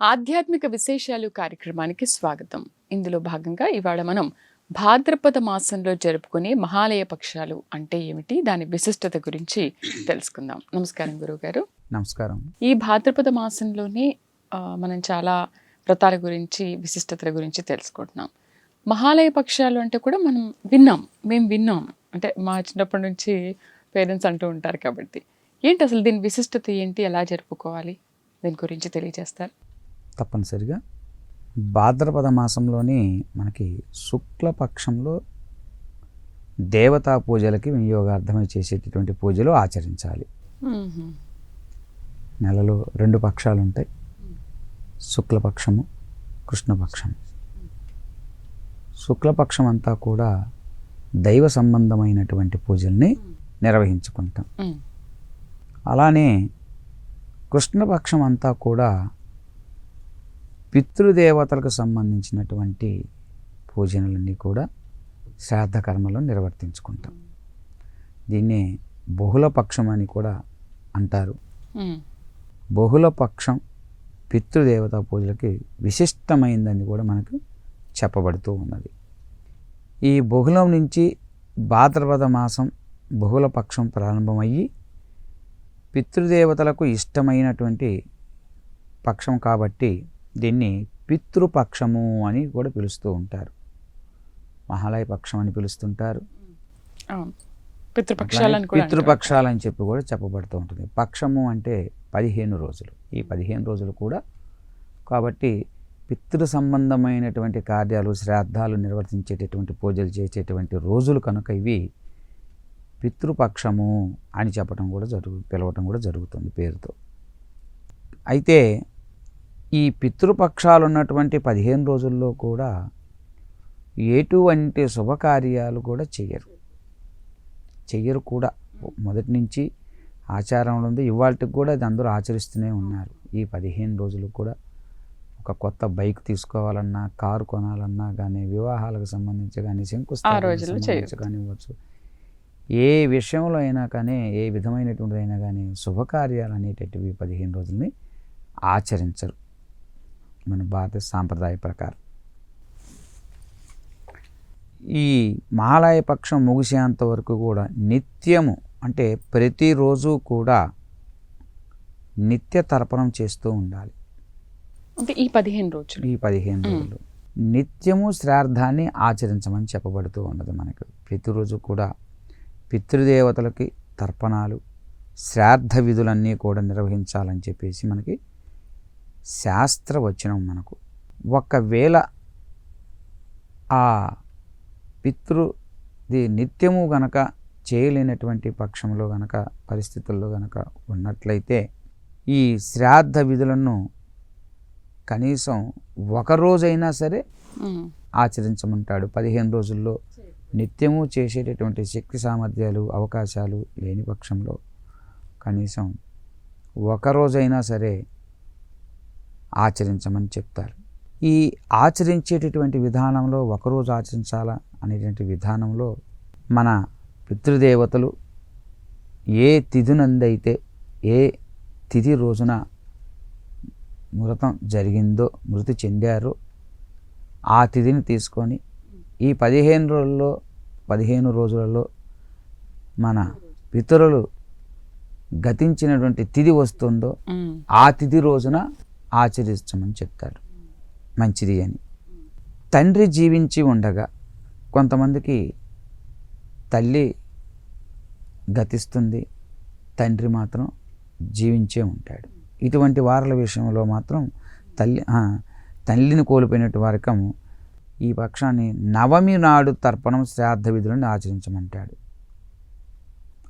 ఆధ్యాత్మిక విశేషాలు కార్యక్రమానికి స్వాగతం. ఇందులో భాగంగా ఇవాళ మనం భాద్రపద మాసంలో జరుపుకునే మహాలయ పక్షాలు అంటే ఏమిటి, దాని విశిష్టత గురించి తెలుసుకుందాం. నమస్కారం గురువుగారు. నమస్కారం. ఈ భాద్రపద మాసంలోనే మనం చాలా వ్రతాల గురించి, విశిష్టతల గురించి తెలుసుకుంటున్నాం. మహాలయ పక్షాలు అంటే కూడా మేము విన్నాం, అంటే మా చిన్నప్పటి నుంచి పేరెంట్స్ అంటూ ఉంటారు కాబట్టి. ఏంటి అసలు దీని విశిష్టత ఏంటి, ఎలా జరుపుకోవాలి, దీని గురించి తెలియజేస్తారు? తప్పనిసరిగా భాద్రపద మాసంలోని మనకి శుక్లపక్షంలో దేవతా పూజలకి వినియోగార్థమై చేసేటటువంటి పూజలు ఆచరించాలి. నెలలో 2 పక్షాలు ఉంటాయి, శుక్లపక్షము, కృష్ణపక్షము. శుక్లపక్షం అంతా కూడా దైవ సంబంధమైనటువంటి పూజల్ని నిర్వహించుకుంటాం. అలానే కృష్ణపక్షం అంతా కూడా పితృదేవతలకు సంబంధించినటువంటి పూజనలన్నీ కూడా శ్రాద్ధ కర్మలో నిర్వర్తించుకుంటాం. దీన్నే బహుళపక్షం అని కూడా అంటారు. బహుళపక్షం పితృదేవతా పూజలకి విశిష్టమైందని కూడా మనకు చెప్పబడుతూ ఉన్నది. ఈ బహుళం నుంచి భాద్రపద మాసం బహుళపక్షం ప్రారంభమయ్యి పితృదేవతలకు ఇష్టమైనటువంటి పక్షం కాబట్టి దీన్ని పితృపక్షము అని కూడా పిలుస్తూ ఉంటారు. మహాలయ పక్షం అని పిలుస్తుంటారు, పితృపక్షాలని చెప్పి కూడా చెప్పబడుతూ ఉంటుంది. పక్షము అంటే 15 రోజులు. ఈ 15 రోజులు కూడా కాబట్టి పితృ సంబంధమైనటువంటి కార్యాలు, శ్రాద్ధాలు నిర్వర్తించేటటువంటి పూజలు చేసేటువంటి రోజులు కనుక ఇవి పితృపక్షము అని పిలవటం కూడా జరుగుతుంది పేరుతో. అయితే ఈ పితృపక్షాలు ఉన్నటువంటి 15 రోజుల్లో కూడా ఎటువంటి శుభకార్యాలు కూడా చెయ్యరు కూడా. మొదటి నుంచి ఆచారం ఉంది, ఇవాళకి కూడా అది అందరూ ఆచరిస్తూనే ఉన్నారు. ఈ 15 రోజులు కూడా ఒక కొత్త బైక్ తీసుకోవాలన్నా, కారు కొనాలన్నా కానీ, వివాహాలకు సంబంధించి కానీ, శంకుస్థాపనకు కానివ్వచ్చు, ఏ విషయంలో అయినా కానీ, ఏ విధమైనటువంటి అయినా కానీ శుభకార్యాలు అనేటటువంటివి 15 రోజుల్ని ఆచరించరు మన భారత సాంప్రదాయ ప్రకారం. ఈ మహాలయ పక్షం ముగిసేంత వరకు కూడా నిత్యము అంటే ప్రతిరోజు కూడా నిత్య తర్పణం చేస్తూ ఉండాలి. అంటే ఈ 15 రోజులు నిత్యము శ్రాద్ధాన్ని ఆచరించమని చెప్పబడుతూ ఉన్నది మనకు. ప్రతిరోజు కూడా పితృదేవతలకి తర్పణాలు, శ్రాద్ధ విధులన్నీ కూడా నిర్వహించాలని చెప్పేసి మనకి శాస్త్రవచనం. మనకు ఒకవేళ ఆ పితృది నిత్యము గనక చేయలేనటువంటి పక్షంలో గనక, పరిస్థితుల్లో గనక ఉన్నట్లయితే ఈ శ్రాద్ధ విధులను కనీసం ఒకరోజైనా సరే ఆచరించమంటాడు. 15 రోజుల్లో నిత్యము చేసేటటువంటి శక్తి సామర్థ్యాలు, అవకాశాలు లేని పక్షంలో కనీసం ఒకరోజైనా సరే ఆచరించమని చెప్తారు. ఈ ఆచరించేటటువంటి విధానంలో, ఒకరోజు ఆచరించాలా అనేటువంటి విధానంలో మన పితృదేవతలు ఏ తిథినందైతే, ఏ తిథి రోజున మృతి చెందారో ఆ తిథిని తీసుకొని ఈ 15 రోజులలో మన పితరులు గతించినటువంటి తిథి వస్తుందో ఆ తిథి రోజున ఆచరించమని చెప్తారు. మంచిది అని. తండ్రి జీవించి ఉండగా కొంతమందికి తల్లి గతిస్తుంది, తండ్రి మాత్రం జీవించే ఉంటాడు. ఇటువంటి వారల విషయంలో మాత్రం తల్లిని కోల్పోయినట్టు వారకం ఈ పక్షాన్ని నవమి నాడు తర్పణం, శ్రాద్ధ విధులను ఆచరించమంటాడు.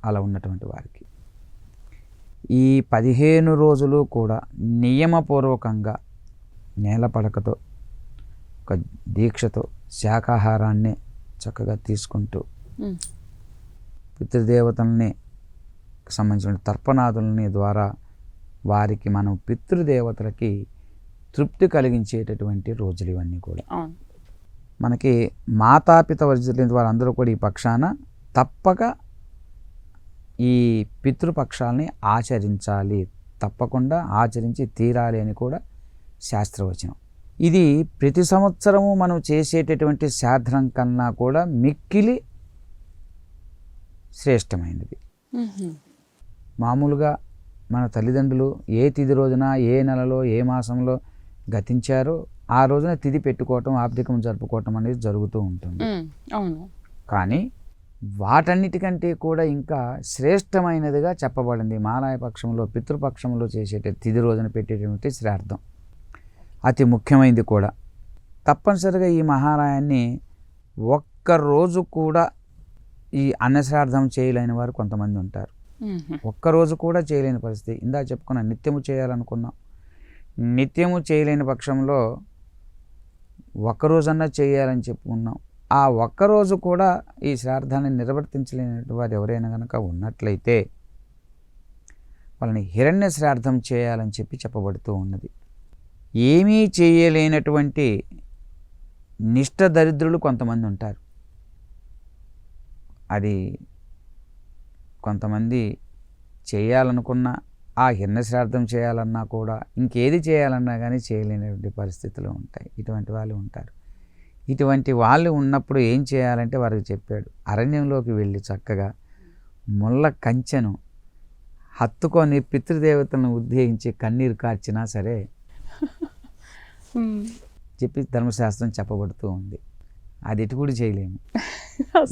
అలా ఉన్నటువంటి వారికి ఈ 15 రోజులు కూడా నియమపూర్వకంగా నేలపడకతో, ఒక దీక్షతో శాకాహారాన్ని చక్కగా తీసుకుంటూ పితృదేవతల్ని సంబంధించిన తర్పణాదులని ద్వారా వారికి మనం పితృదేవతలకి తృప్తి కలిగించేటటువంటి రోజులు ఇవన్నీ కూడా. మనకి మాతాపిత వర్జితులైన వారు అందరూ కూడా ఈ పక్షాన తప్పక ఈ పితృపక్షాలని ఆచరించాలి, తప్పకుండా ఆచరించి తీరాలి అని కూడా శాస్త్రవచనం. ఇది ప్రతి సంవత్సరము మనం చేసేటటువంటి శ్రాద్ధం కన్నా కూడా మిక్కిలి శ్రేష్టమైనది. మామూలుగా మన తల్లిదండ్రులు ఏ తిథి రోజున ఏ నెలలో ఏ మాసంలో గతించారో ఆ రోజున తిథి పెట్టుకోవటం ఆబ్దికం జరుపుకోవటం అనేది జరుగుతూ ఉంటుంది. అవును. కానీ వాటన్నిటికంటే కూడా ఇంకా శ్రేష్టమైనదిగా చెప్పబడింది మహాలయ పక్షంలో పితృపక్షంలో చేసే తిథి రోజున పెట్టేటువంటి శ్రాద్ధం. అతి ముఖ్యమైనది కూడా. తప్పనిసరిగా ఈ మహాలయాన్ని ఒక్కరోజు కూడా ఈ అన్నశ్రాద్ధం చేయలేని వారు కొంతమంది ఉంటారు. ఒక్కరోజు కూడా చేయలేని పరిస్థితి. ఇందా చెప్పుకున్నా నిత్యము చేయాలనుకున్నాం. నిత్యము చేయలేని పక్షంలో ఒక్కరోజన్నా చేయాలని చెప్పుకున్నాం. ఆ ఒక్కరోజు కూడా ఈ శ్రాద్ధాన్ని నిర్వర్తించలేని వారు ఎవరైనా కనుక ఉన్నట్లయితే వాళ్ళని హిరణ్య శ్రాద్ధం చేయాలని చెప్పబడుతూ ఉన్నది. ఏమీ చేయలేనటువంటి నిష్ఠ దరిద్రులు కొంతమంది ఉంటారు. అది కొంతమంది చేయాలనుకున్నా ఆ హిరణ్య శ్రాద్ధం చేయాలన్నా కూడా ఇంకేది చేయాలన్నా కానీ చేయలేనటువంటి పరిస్థితులు ఉంటాయి. ఇటువంటి వాళ్ళు ఉంటారు. ఇటువంటి వాళ్ళు ఉన్నప్పుడు ఏం చేయాలంటే వారికి చెప్పాడు, అరణ్యంలోకి వెళ్ళి చక్కగా ముళ్ళ కంచెను హత్తుకొని పితృదేవతలను ఉద్దేశించి కన్నీరు కార్చినా సరే చెప్పి ధర్మశాస్త్రం చెప్పబడుతూ ఉంది. అది ఎటు కూడా చేయలేము,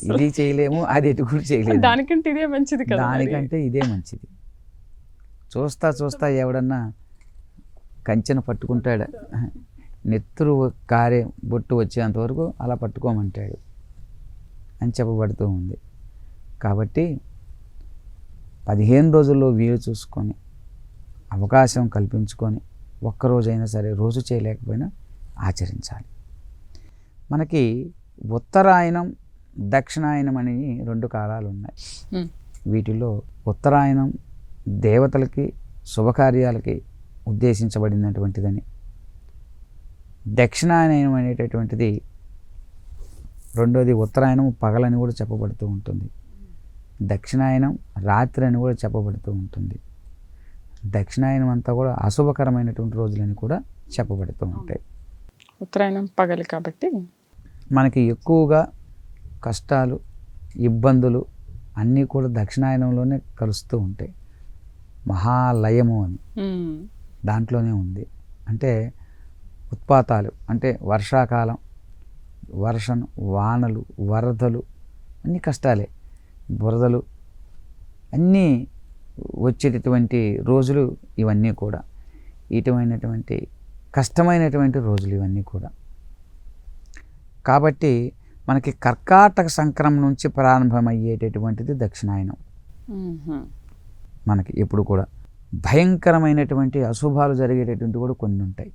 ఇది చేయలేము, అది ఎటు కూడా చేయలేము. దానికంటే ఇదే మంచిది కదా. దానికంటే ఇదే మంచిది. చూస్తా చూస్తా ఎవడన్నా కంచెను పట్టుకుంటాడు, నెత్తురు కారే బొట్టు వచ్చేంతవరకు అలా పట్టుకోమంటాడు అని చెప్పబడుతూ ఉంది. కాబట్టి 15 రోజుల్లో వీలు చూసుకొని అవకాశం కల్పించుకొని ఒక్కరోజైనా సరే, రోజు చేయలేకపోయినా ఆచరించాలి. మనకి ఉత్తరాయణం దక్షిణాయనం అని 2 కాలాలు ఉన్నాయి. వీటిలో ఉత్తరాయణం దేవతలకి శుభకార్యాలకి ఉద్దేశించబడినటువంటిదని, దక్షిణాయనం అనేటటువంటిది రెండోది ఉత్తరాయణం పగలని కూడా చెప్పబడుతూ ఉంటుంది, దక్షిణాయనం రాత్రి అని కూడా చెప్పబడుతూ ఉంటుంది. దక్షిణాయనం అంతా కూడా అశుభకరమైనటువంటి రోజులని కూడా చెప్పబడుతూ ఉంటాయి. ఉత్తరాయణం పగలు కాబట్టి మనకి ఎక్కువగా కష్టాలు ఇబ్బందులు అన్నీ కూడా దక్షిణాయనంలోనే కలుస్తూ ఉంటాయి. మహాలయము అని దాంట్లోనే ఉంది. అంటే ఉత్పాతాలు అంటే వర్షాకాలం, వర్షం, వానలు, వరదలు అన్నీ కష్టాలే, బురదలు అన్నీ వచ్చేటటువంటి రోజులు ఇవన్నీ కూడా. ఇటువంటి కష్టమైనటువంటి రోజులు ఇవన్నీ కూడా. కాబట్టి మనకి కర్కాటక సంక్రమం నుంచి ప్రారంభమయ్యేటటువంటిది దక్షిణాయనం. మనకి ఎప్పుడు కూడా భయంకరమైనటువంటి అశుభాలు జరిగేటటువంటి కూడా కొన్ని ఉంటాయి,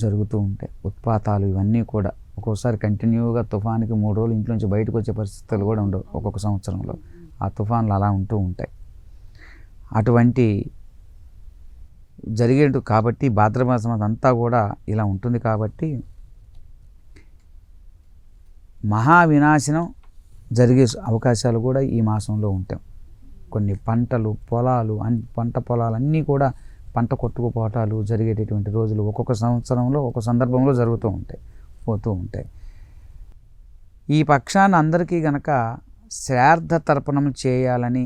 జరుగుతూ ఉంటాయి. ఉత్పాతాలు ఇవన్నీ కూడా ఒక్కోసారి కంటిన్యూగా తుఫానికి 3 రోజులు ఇంట్లోంచి బయటకు వచ్చే పరిస్థితులు కూడా ఉండవు. ఒక్కొక్క సంవత్సరంలో ఆ తుఫాన్లు అలా ఉంటూ ఉంటాయి. అటువంటి జరిగేటు కాబట్టి భాద్రమాసం అదంతా కూడా ఇలా ఉంటుంది. కాబట్టి మహావినాశనం జరిగే అవకాశాలు కూడా ఈ మాసంలో ఉంటాయి. కొన్ని పంటలు పొలాలు పంట పొలాలన్నీ కూడా పంట కొట్టుకుపోవటాలు జరిగేటటువంటి రోజులు ఒక్కొక్క సంవత్సరంలో ఒక సందర్భంలో జరుగుతూ ఉంటాయి, పోతూ ఉంటాయి. ఈ పక్షాన్ని అందరికీ గనక శ్రాద్ధ తర్పణం చేయాలని,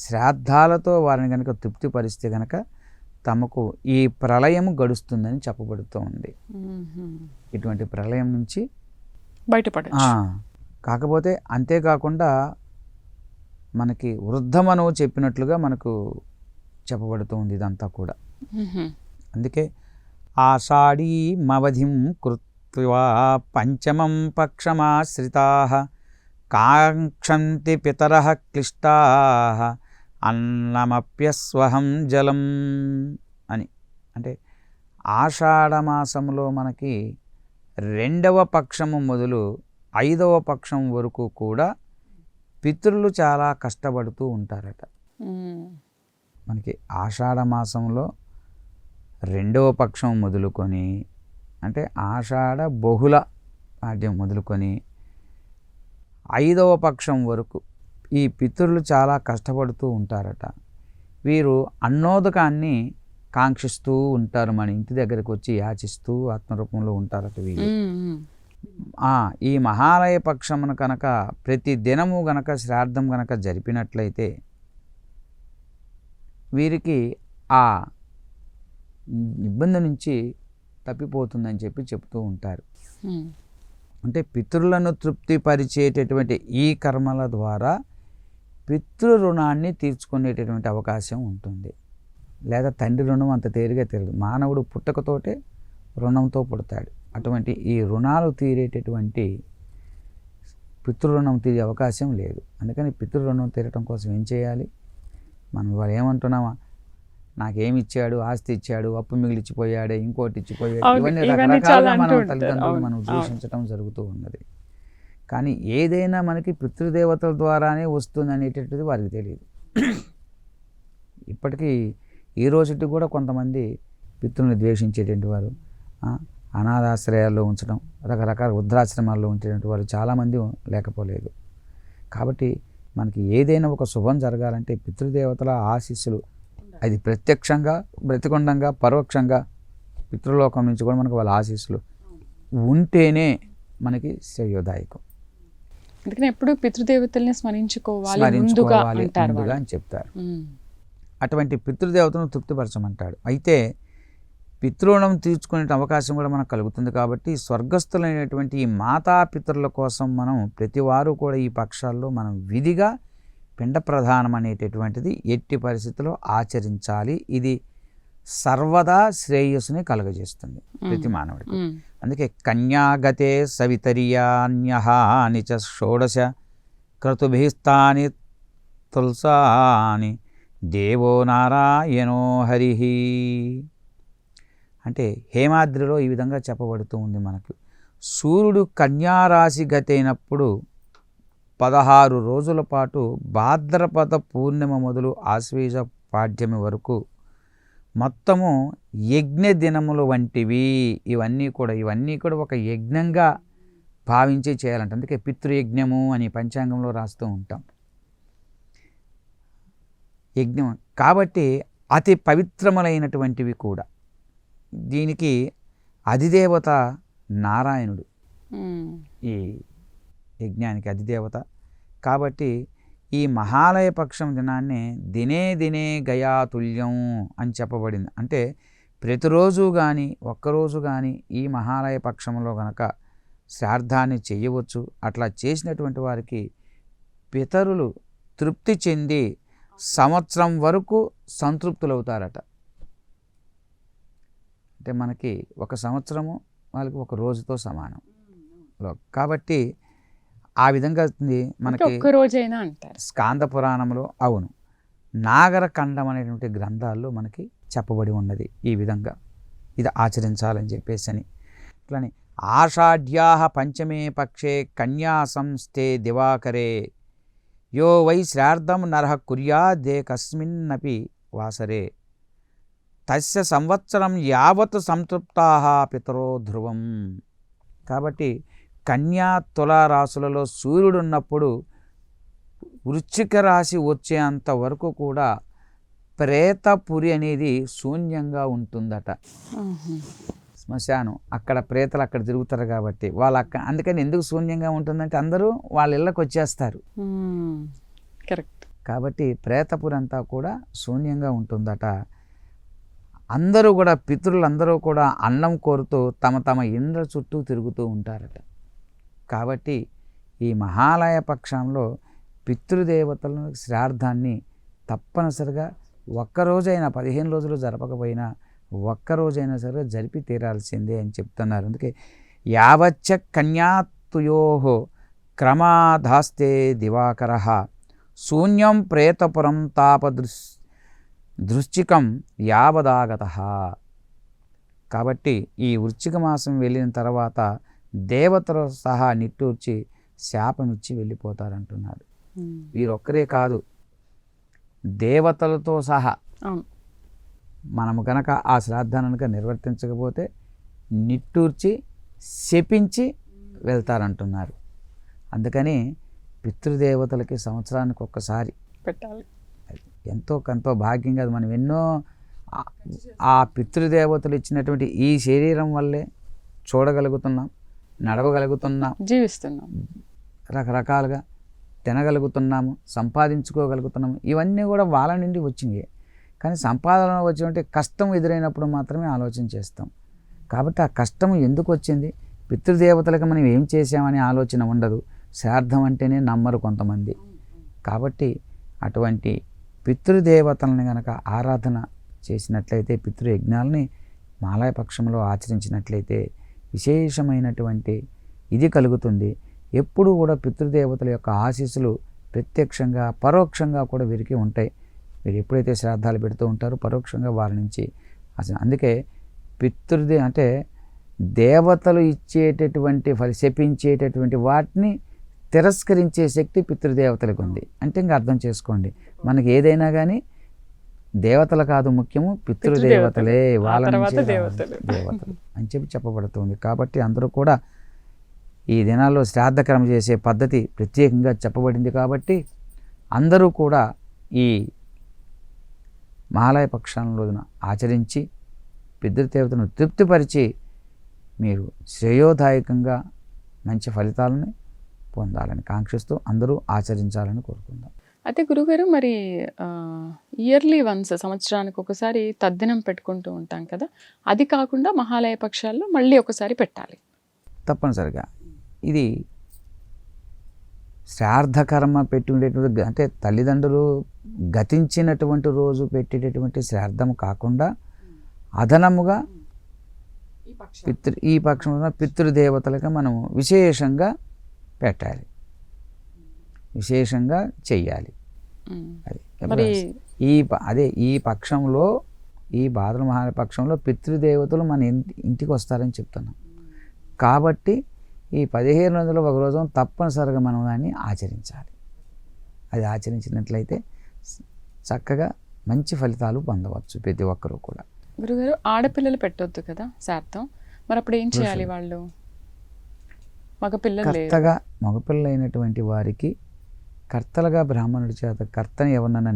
శ్రాద్ధాలతో వారిని కనుక తృప్తిపరిస్తే కనుక తమకు ఈ ప్రళయం గడుస్తుందని చెప్పబడుతూ ఉంది. ఇటువంటి ప్రళయం నుంచి బయటపడచ్చు. కాకపోతే అంతేకాకుండా మనకి వృద్ధమనువు చెప్పినట్లుగా మనకు చెప్పబడుతూ ఉంది ఇదంతా కూడా. అందుకే ఆషాఢీ మవధిం కృత్వా పంచమం పక్షమాశ్రితాః కాంక్షంతి పితరః క్లిష్టాః అన్నమప్యస్వహం జలం అని. అంటే ఆషాఢమాసంలో మనకి 2వ పక్షము మొదలు 5వ పక్షం వరకు కూడా పితరులు చాలా కష్టపడుతూ ఉంటారట. మనకి ఆషాఢమాసంలో 2వ పక్షం మొదలుకొని, అంటే ఆషాఢ బహుళ పాడ్యం మొదలుకొని 5వ పక్షం వరకు ఈ పితరులు చాలా కష్టపడుతూ ఉంటారట. వీరు అన్నోదకాన్ని కాంక్షిస్తూ ఉంటారు, మన ఇంటి దగ్గరకు వచ్చి యాచిస్తూ ఆత్మరూపంలో ఉంటారట వీళ్ళు. ఈ మహాలయ పక్షమును కనుక ప్రతి దినము గనక శ్రాద్ధం గనక జరిపినట్లయితే వీరికి ఆ ఇబ్బంది నుంచి తప్పిపోతుందని చెప్పి చెప్తూ ఉంటారు. అంటే పితరులను తృప్తిపరిచేటటువంటి ఈ కర్మల ద్వారా పితృ రుణాన్ని తీర్చుకునేటటువంటి అవకాశం ఉంటుంది. లేదా తండ్రి రుణం అంత తేలిగా తెలియదు. మానవుడు పుట్టకతోటే రుణంతో పుడతాడు. అటువంటి ఈ రుణాలు తీరేటటువంటి పితృరుణం తీరే అవకాశం లేదు. అందుకని పితృరుణం తీరటం కోసం ఏం చేయాలి? మనం వాళ్ళు ఏమంటున్నామా, నాకేమి ఇచ్చాడు, ఆస్తి ఇచ్చాడు, అప్పు మిగిలిచ్చిపోయాడే, ఇంకోటి ఇచ్చిపోయాడు, ఇవన్నీ రకరకాలుగా మనం తల్లిదండ్రులు మనం దూషించడం జరుగుతూ ఉన్నది. కానీ ఏదైనా మనకి పితృదేవతల ద్వారానే వస్తుంది అనేటటువంటిది వారికి తెలియదు. ఇప్పటికీ ఈ రోజుకి కూడా కొంతమంది పితృల్ని ద్వేషించేటువంటి వారు, అనాథాశ్రయాల్లో ఉంచడం, రకరకాల వృద్ధాశ్రమాల్లో ఉంచేటువంటి వారు చాలామంది లేకపోలేదు. కాబట్టి మనకి ఏదైనా ఒక శుభం జరగాలంటే పితృదేవతల ఆశీస్సులు, అది ప్రత్యక్షంగా బ్రతికొండంగా పరోక్షంగా పితృలోకం నుంచి కూడా మనకు వాళ్ళ ఆశీస్సులు ఉంటేనే మనకి శ్రేయోదాయకం. అందుకని ఎప్పుడు పితృదేవతల్ని స్మరించుకోవాలి ముందుగా అని చెప్తారు. అటువంటి పితృదేవతను తృప్తిపరచమంటాడు. అయితే పితృణం తీర్చుకునే అవకాశం కూడా మనకు కలుగుతుంది. కాబట్టి స్వర్గస్థులైనటువంటి ఈ మాతాపితరుల కోసం మనం ప్రతివారు కూడా ఈ పక్షాల్లో మనం విధిగా పిండ ప్రధానం అనేటటువంటిది ఎట్టి పరిస్థితుల్లో ఆచరించాలి. ఇది సర్వదా శ్రేయస్సుని కలుగజేస్తుంది ప్రతి మానవుడికి. అందుకే కన్యాగతే సవితర్యాన్యహాని చ షోడశ క్రతుభిస్తాని తుల్సాని దేవో నారాయణో హరిహి. అంటే హేమాద్రిలో ఈ విధంగా చెప్పబడుతూ ఉంది మనకు. సూర్యుడు కన్యారాశి గతైనప్పుడు 16 రోజుల పాటు భాద్రపద పూర్ణిమ మొదలు ఆశ్వీజ పాడ్యమి వరకు మొత్తము యజ్ఞ దినములు వంటివి. ఇవన్నీ కూడా ఒక యజ్ఞంగా భావించి చేయాలంట. అందుకే పితృయజ్ఞము అని పంచాంగంలో రాస్తూ ఉంటాం. యజ్ఞం కాబట్టి అతి పవిత్రములైనటువంటివి కూడా. దీనికి అధిదేవత నారాయణుడు, ఈ యజ్ఞానికి అధిదేవత. కాబట్టి ఈ మహాలయ పక్షం దినాన్ని దినే దినే గయాతుల్యం అని చెప్పబడింది. అంటే ప్రతిరోజు కానీ ఒక్కరోజు కానీ ఈ మహాలయ పక్షంలో గనక శ్రాద్ధాన్ని చేయవచ్చు. అట్లా చేసినటువంటి వారికి పితరులు తృప్తి చెంది సంవత్సరం వరకు సంతృప్తులవుతారట. అంటే మనకి ఒక సంవత్సరము వాళ్ళకి ఒక రోజుతో సమానం. కాబట్టి ఆ విధంగా మనకి స్కాంద పురాణంలో అవును నాగరఖండం అనేటువంటి గ్రంథాల్లో మనకి చెప్పబడి ఉన్నది ఈ విధంగా ఇది ఆచరించాలని చెప్పేసి అని. అట్లని ఆషాఢ్యాః పంచమే పక్షే కన్యా సంస్థే దివాకరే యో వై శ్రార్థం నరః కుర్యాదే కస్మిన్నపి వాసరే తస్య సంవత్సరం యావత్ సంతృప్తాః పితరో ధ్రువం. కాబట్టి కన్యా తులారాశులలో సూర్యుడు ఉన్నప్పుడు వృశ్చిక రాశి వచ్చేంత వరకు కూడా ప్రేతపురి అనేది శూన్యంగా ఉంటుందట. శ్మశానం అక్కడ ప్రేతలు అక్కడ తిరుగుతారు కాబట్టి అందుకని ఎందుకు శూన్యంగా ఉంటుందంటే అందరూ వాళ్ళ ఇళ్ళకి వచ్చేస్తారు. కరెక్ట్. కాబట్టి ప్రేతపురి అంతా కూడా శూన్యంగా ఉంటుందట. అందరూ కూడా పితరులందరూ కూడా అన్నం కోరుతూ తమ తమ ఇండ్ల చుట్టూ తిరుగుతూ ఉంటారట. కాబట్టి ఈ మహాలయ పక్షంలో పితృదేవతల శ్రాద్ధాన్ని తప్పనిసరిగా ఒక్కరోజైనా 15 రోజులు జరపకపోయినా ఒక్కరోజైనా సరే జరిపి తీరాల్సిందే అని చెప్తున్నారు. అందుకే యావచ్చ కన్యాతుయోః క్రమాధాస్తే దివాకరః శూన్యం ప్రేతపురం దృశ్చికం యావదాగతః. కాబట్టి ఈ వృశ్చిక మాసం వెళ్ళిన తర్వాత దేవతలు సహా నిట్టూర్చి శాపమిచ్చి వెళ్ళిపోతారంటున్నాడు. వీరొక్కరే కాదు, దేవతలతో సహా మనము కనుక ఆ శ్రాద్ధాన్ని కనుక నిర్వర్తించకపోతే నిట్టూర్చి శపించి వెళ్తారంటున్నారు. అందుకని పితృదేవతలకి సంవత్సరానికి ఒక్కసారి పెట్టాలి. ఎంతో భాగ్యంగా మనం ఎన్నో ఆ- ఆ పితృదేవతలు ఇచ్చినటువంటి ఈ శరీరం వల్లే చూడగలుగుతున్నాం, నడవగలుగుతున్నాం, జీవిస్తున్నాం. రకరకాలుగా తినగలుగుతున్నాము, సంపాదించుకోగలుగుతున్నాము. ఇవన్నీ కూడా వాళ్ళ నుండి వచ్చినవి. కానీ సంపాదన వచ్చినట్టు కష్టం ఎదురైనప్పుడు మాత్రమే ఆలోచన చేస్తాం. కాబట్టి ఆ కష్టం ఎందుకు వచ్చింది, పితృదేవతలకు మనం ఏం చేసామని ఆలోచన ఉండదు. శ్రాద్ధం అంటేనే నమ్మరు కొంతమంది. కాబట్టి అటువంటి పితృదేవతలను కనుక ఆరాధన చేసినట్లయితే, పితృయజ్ఞాలని మాలయ పక్షంలో ఆచరించినట్లయితే విశేషమైనటువంటి ఇది కలుగుతుంది. ఎప్పుడూ కూడా పితృదేవతల యొక్క ఆశీస్సులు ప్రత్యక్షంగా పరోక్షంగా కూడా వీరికి ఉంటాయి. మీరు ఎప్పుడైతే శ్రాద్ధాలు పెడుతూ ఉంటారో పరోక్షంగా వారి నుంచి అసలు అందుకే అంటే దేవతలు ఇచ్చేటటువంటి శపించేటటువంటి వాటిని తిరస్కరించే శక్తి పితృదేవతలకు ఉంది. అంటే ఇంకా అర్థం చేసుకోండి, మనకి ఏదైనా కానీ దేవతలు కాదు ముఖ్యము, పితృదేవతలే. వాళ్ళ నుంచి దేవతలు అని చెప్పబడుతుంది. కాబట్టి అందరూ కూడా ఈ దినాల్లో శ్రాద్ధకర్మ చేసే పద్ధతి ప్రత్యేకంగా చెప్పబడింది. కాబట్టి అందరూ కూడా ఈ మహాలయ పక్షాల రోజున ఆచరించి పితృదేవతను తృప్తిపరిచి మీరు శ్రేయోదాయకంగా మంచి ఫలితాలను పొందాలని కాంక్షిస్తూ అందరూ ఆచరించాలని కోరుకుందాం. అయితే గురుగారు, మరి ఇయర్లీ వన్స్, సంవత్సరానికి ఒకసారి తద్దినం పెట్టుకుంటూ ఉంటాం కదా, అది కాకుండా మహాలయ పక్షాల్లో మళ్ళీ ఒకసారి పెట్టాలి తప్పనిసరిగా. ఇది శ్రాద్ధకర్మ పెట్టుకునేటువంటి అంటే తల్లిదండ్రులు గతించినటువంటి రోజు పెట్టేటటువంటి శ్రాద్ధం కాకుండా అదనముగా ఈ పక్షంలో పితృదేవతలకు మనం విశేషంగా పెట్టాలి, విశేషంగా చెయ్యాలి. అది ఈ పక్షంలో, ఈ భాద్ర మహాలయ పక్షంలో పితృదేవతలు మన ఇంటికి వస్తారని చెప్తున్నాం. కాబట్టి ఈ 15 రోజులు ఒక రోజు తప్పనిసరిగా మనం దాన్ని ఆచరించాలి. అది ఆచరించినట్లయితే చక్కగా మంచి ఫలితాలు పొందవచ్చు ప్రతి ఒక్కరూ కూడా. గురుగారు, ఆడపిల్లలు పెట్టొద్దు కదా శ్రాద్ధం, మరి అప్పుడు ఏం చేయాలి వాళ్ళు? కర్తగా మగపిల్లలు అయినటువంటి వారికి కర్తలుగా బ్రాహ్మణుడి చేత కర్తని ఎవరినైనా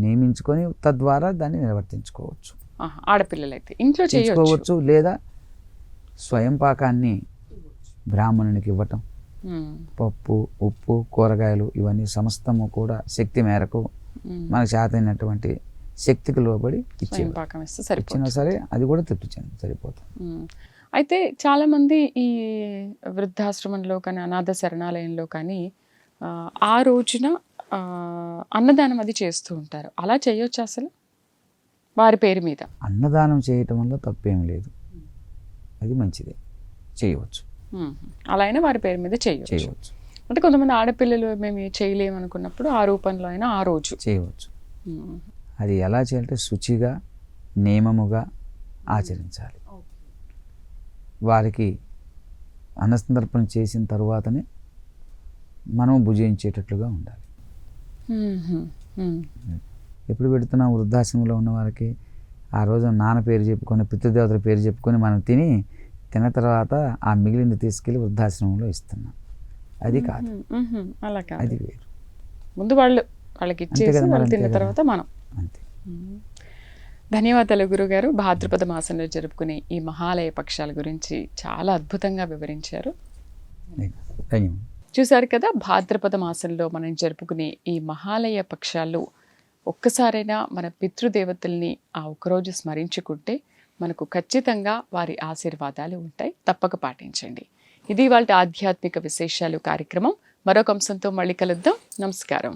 నియమించుకొని తద్వారా దాన్ని నిర్వర్తించుకోవచ్చు. ఆడపిల్లలు అయితే ఇంట్లో చేసుకోవచ్చు, లేదా స్వయం పాకాన్ని బ్రాహ్మణునికి ఇవ్వటం, పప్పు, ఉప్పు, కూరగాయలు ఇవన్నీ సమస్తము కూడా శక్తి మేరకు మనకు చేతైనటువంటి శక్తికి లోబడి ఇచ్చినా సరే అది కూడా తృప్తి చెంది సరిపోతుంది. అయితే చాలామంది ఈ వృద్ధాశ్రమంలో కానీ అనాథ శరణాలయంలో కానీ ఆ రోజున అన్నదానం అది చేస్తూ ఉంటారు. అలా చేయొచ్చు అసలు వారి పేరు మీద? అన్నదానం చేయటం వల్ల తప్పేం లేదు, అది మంచిదే, చేయవచ్చు. అలా అయినా వారి పేరు మీద చేయవచ్చు. అంటే కొంతమంది ఆడపిల్లలు మేము చేయలేము అనుకున్నప్పుడు ఆ రూపంలో అయినా ఆ రోజు చేయవచ్చు. అది ఎలా చేయాలంటే శుచిగా, నియమముగా ఆచరించాలి. వారికి అన్నసంతర్పణ చేసిన తర్వాతనే మనం భుజించేటట్లుగా ఉండాలి. ఎప్పుడు పెడుతున్నాం వృద్ధాశ్రమంలో ఉన్న వారికి ఆ రోజు నాన్న పేరు చెప్పుకొని, పితృదేవతల పేరు చెప్పుకొని మనం తిన్న తర్వాత ఆ మిగిలిన తీసుకెళ్ళి వృద్ధాశ్రమంలో ఇస్తున్నాం. అది కాదు, అది వేరు. ముందు వాళ్ళకి ఇచ్చేసి వాళ్ళు తిన్న తర్వాత మనం అంతే. ధన్యవాదాలు గురుగారు. భాద్రపద మాసంలో జరుపుకునే ఈ మహాలయ పక్షాల గురించి చాలా అద్భుతంగా వివరించారు. చూశారు కదా, భాద్రపద మాసంలో మనం జరుపుకునే ఈ మహాలయ పక్షాలు ఒక్కసారైనా మన పితృదేవతల్ని ఆ ఒక్కరోజు స్మరించుకుంటే మనకు ఖచ్చితంగా వారి ఆశీర్వాదాలు ఉంటాయి. తప్పక పాటించండి. ఇది ఇవాళ ఆధ్యాత్మిక విశేషాలు కార్యక్రమం. మరొక అంశంతో మళ్ళీ కలుద్దాం. నమస్కారం.